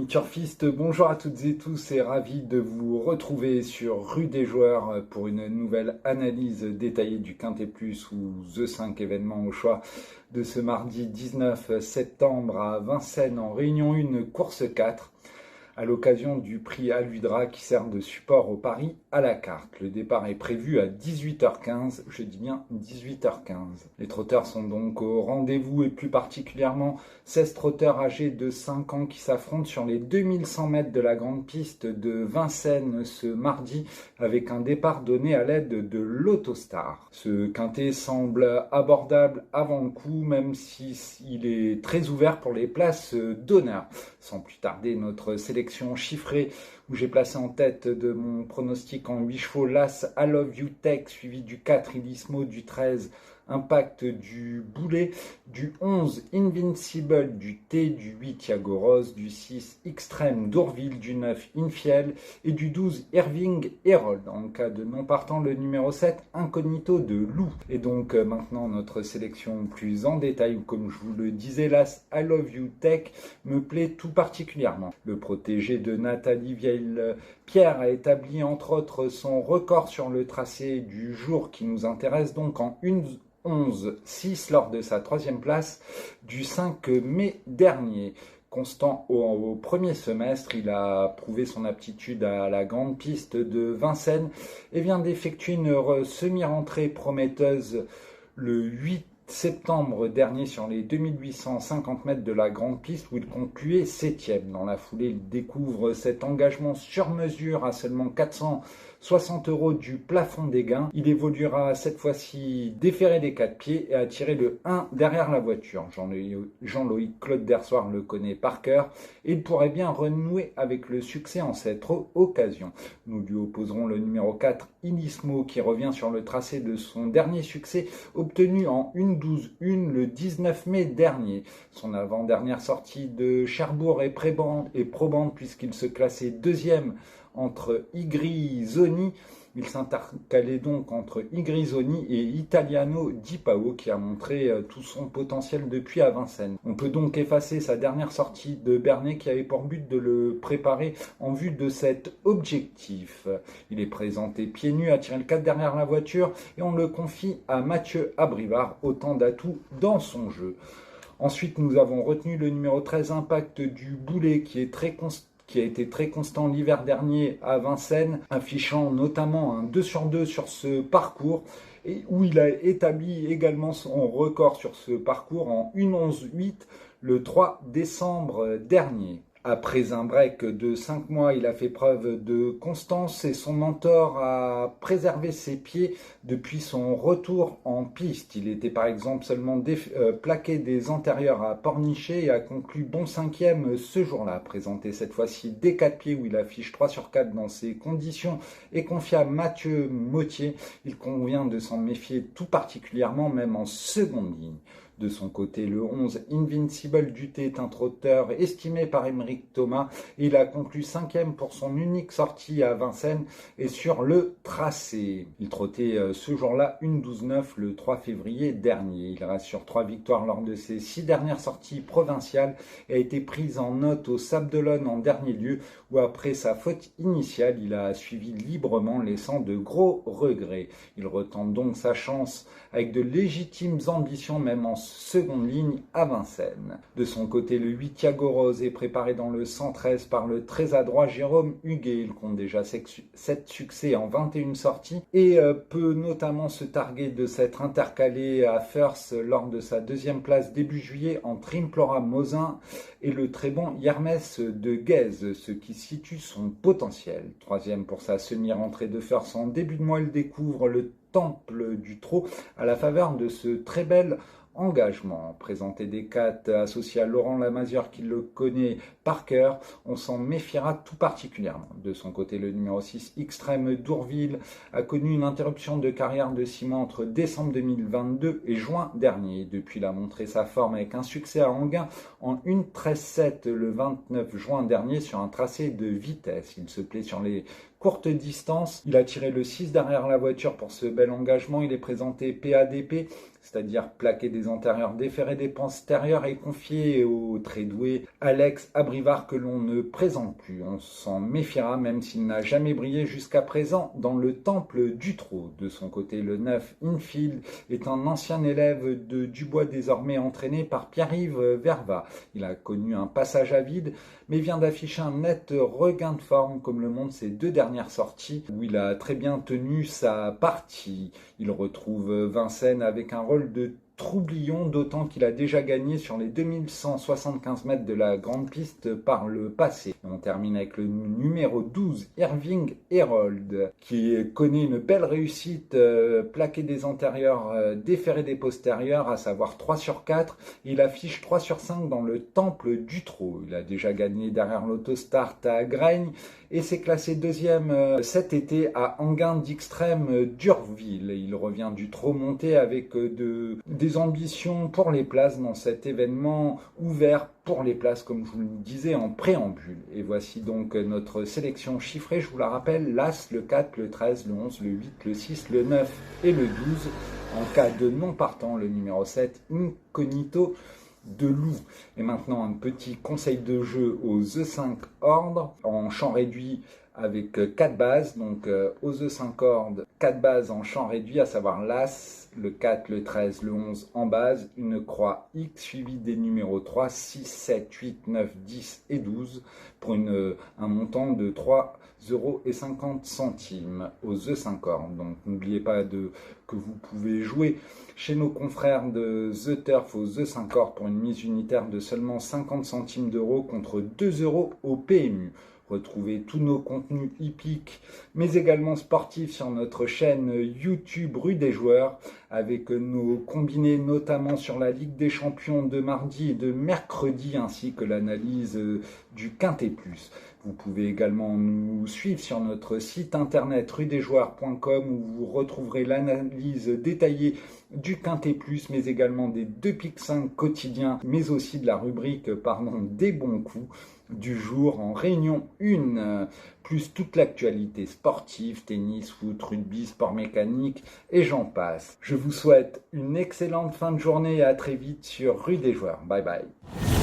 Amis turfistes, bonjour à toutes et tous et ravi de vous retrouver sur Rue des Joueurs pour une nouvelle analyse détaillée du Quintet Plus ou The 5 événements au choix de ce mardi 19 septembre à Vincennes en Réunion 1, course 4. À l'occasion du prix Aludra qui sert de support au pari à la carte. Le départ est prévu à 18h15, je dis bien 18h15. Les trotteurs sont donc au rendez-vous et plus particulièrement 16 trotteurs âgés de 5 ans qui s'affrontent sur les 2100 mètres de la grande piste de Vincennes ce mardi avec un départ donné à l'aide de l'Autostar. Ce quintet semble abordable avant le coup même s'il est très ouvert pour les places d'honneur. Sans plus tarder, notre sélection chiffrée où j'ai placé en tête de mon pronostic en 8 chevaux l'As I Love You Tech suivi du 4 Ilismo, du 13 Impact, du Boulet, du 11 Invincible, du T, du 8 Thiago Rose, du 6 Extrême d'Ourville, du 9 Infiel et du 12 Irving Herold. En cas de non partant, le numéro 7 Incognito de Lou. Et donc maintenant notre sélection plus en détail, où comme je vous le disais, l'As I Love You Tech me plaît tout particulièrement. Le protégé de Nathalie Vieille-Pierre a établi entre autres son record sur le tracé du jour qui nous intéresse donc en 1:11:6 lors de sa troisième place du 5 mai dernier. Constant au premier semestre, il a prouvé son aptitude à la grande piste de Vincennes et vient d'effectuer une semi-rentrée prometteuse le 8 septembre dernier sur les 2850 mètres de la grande piste où il concluait 7e. Dans la foulée, il découvre cet engagement sur mesure à seulement 460 € du plafond des gains. Il évoluera cette fois-ci déféré des 4 pieds et a tiré le 1 derrière la voiture. Jean-Loïc Claude Dersoir le connaît par cœur et il pourrait bien renouer avec le succès en cette occasion. Nous lui opposerons le numéro 4 Ilismo qui revient sur le tracé de son dernier succès obtenu en 1:12:1 le 19 mai dernier. Son avant-dernière sortie de Cherbourg est probante puisqu'il se classait deuxième entre Igrisoni. Il s'intercalait donc entre Igrisoni et Italiano Di Pao qui a montré tout son potentiel depuis à Vincennes. On peut donc effacer sa dernière sortie de Bernay qui avait pour but de le préparer en vue de cet objectif. Il est présenté pieds nus, a tiré le 4 derrière la voiture et on le confie à Mathieu Abrivard, autant d'atouts dans son jeu. Ensuite, nous avons retenu le numéro 13 Impact du Boulet qui a été très constant l'hiver dernier à Vincennes, affichant notamment un 2/2 sur ce parcours, et où il a établi également son record sur ce parcours en 1:11:8 le 3 décembre dernier. Après un break de 5 mois, il a fait preuve de constance et son mentor a préservé ses pieds depuis son retour en piste. Il était par exemple seulement plaqué des antérieurs à Pornichet et a conclu bon 5e ce jour-là. Présenté cette fois-ci des 4 pieds où il affiche 3/4 dans ses conditions et confie à Mathieu Mottier. Il convient de s'en méfier tout particulièrement, même en seconde ligne. De son côté, le 11 Invincible du T est un trotteur estimé par Émeric Thomas. Il a conclu 5e pour son unique sortie à Vincennes et sur le tracé. Il trottait ce jour-là 1:12:9 le 3 février dernier. Il reste sur 3 victoires lors de ses 6 dernières sorties provinciales et a été pris en note au Sable d'Olonne en dernier lieu où après sa faute initiale, il a suivi librement laissant de gros regrets. Il retente donc sa chance avec de légitimes ambitions même en seconde ligne à Vincennes. De son côté, le 8 Thiago Rose est préparé dans le 113 par le très adroit Jérôme Huguet. Il compte déjà 7 succès en 21 sorties et peut notamment se targuer de s'être intercalé à First lors de sa deuxième place début juillet entre Implora Mosin et le très bon Hermès de Guèze, ce qui situe son potentiel. Troisième pour sa semi-rentrée de First en début de mois, il découvre le Temple du Trot à la faveur de ce très bel engagement. Présenté des 4 associés à Laurent Lamazure qui le connaît par cœur, on s'en méfiera tout particulièrement. De son côté, le numéro 6 Extrême d'Ourville a connu une interruption de carrière de 6 mois entre décembre 2022 et juin dernier. Depuis, il a montré sa forme avec un succès à Anguin en 1:13:7 le 29 juin dernier sur un tracé de vitesse. Il se plaît sur les courtes distances. Il a tiré le 6 derrière la voiture pour ce bel engagement. Il est présenté PADP c'est-à-dire plaquer des antérieurs, déférer des postérieurs, est confié au très doué Alex Abrivard que l'on ne présente plus. On s'en méfiera même s'il n'a jamais brillé jusqu'à présent dans le temple du trot. De son côté, le 9 Infield est un ancien élève de Dubois désormais entraîné par Pierre-Yves Verva. Il a connu un passage à vide mais vient d'afficher un net regain de forme comme le montrent ses 2 dernières sorties où il a très bien tenu sa partie. Il retrouve Vincennes avec un rôle de troublion, d'autant qu'il a déjà gagné sur les 2175 mètres de la grande piste par le passé. On termine avec le numéro 12, Irving Herold, qui connaît une belle réussite, plaqué des antérieurs, déféré des postérieurs, à savoir 3 sur 4. Il affiche 3 sur 5 dans le temple du trot. Il a déjà gagné derrière l'autostart à Graigne et s'est classé deuxième cet été à Anguin d'Extrême d'Urville. Il revient du trot monté avec des ambitions pour les places dans cet événement ouvert pour les places, comme je vous le disais en préambule. Et voici donc notre sélection chiffrée. Je vous la rappelle, l'As, le 4, le 13, le 11, le 8, le 6, le 9 et le 12. En cas de non partant, le numéro 7, Incognito de loup. Et maintenant, un petit conseil de jeu aux E5 ordres en champ réduit avec 4 bases. Donc aux E5 ordres, 4 bases en champ réduit, à savoir l'As, le 4, le 13, le 11 en base, une croix X suivie des numéros 3, 6, 7, 8, 9, 10 et 12 pour un montant de 3,50 € aux E5 ordres. Donc n'oubliez pas que vous pouvez jouer chez nos confrères de The Turf aux E5 ordres pour une mise unitaire de seulement 50 centimes d'euros contre 2 € au PMU. Retrouvez tous nos contenus hippiques, mais également sportifs sur notre chaîne YouTube Rue des Joueurs, avec nos combinés notamment sur la Ligue des Champions de mardi et de mercredi, ainsi que l'analyse du Quintet Plus. Vous pouvez également nous suivre sur notre site internet rudesjoueurs.com où vous retrouverez l'analyse détaillée du Quintet Plus, mais également des 2 piques 5 quotidiens, mais aussi de la rubrique des bons coups du jour en réunion 1, plus toute l'actualité sportive, tennis, foot, rugby, sport mécanique et j'en passe. Je vous souhaite une excellente fin de journée et à très vite sur Rue des Joueurs. Bye bye.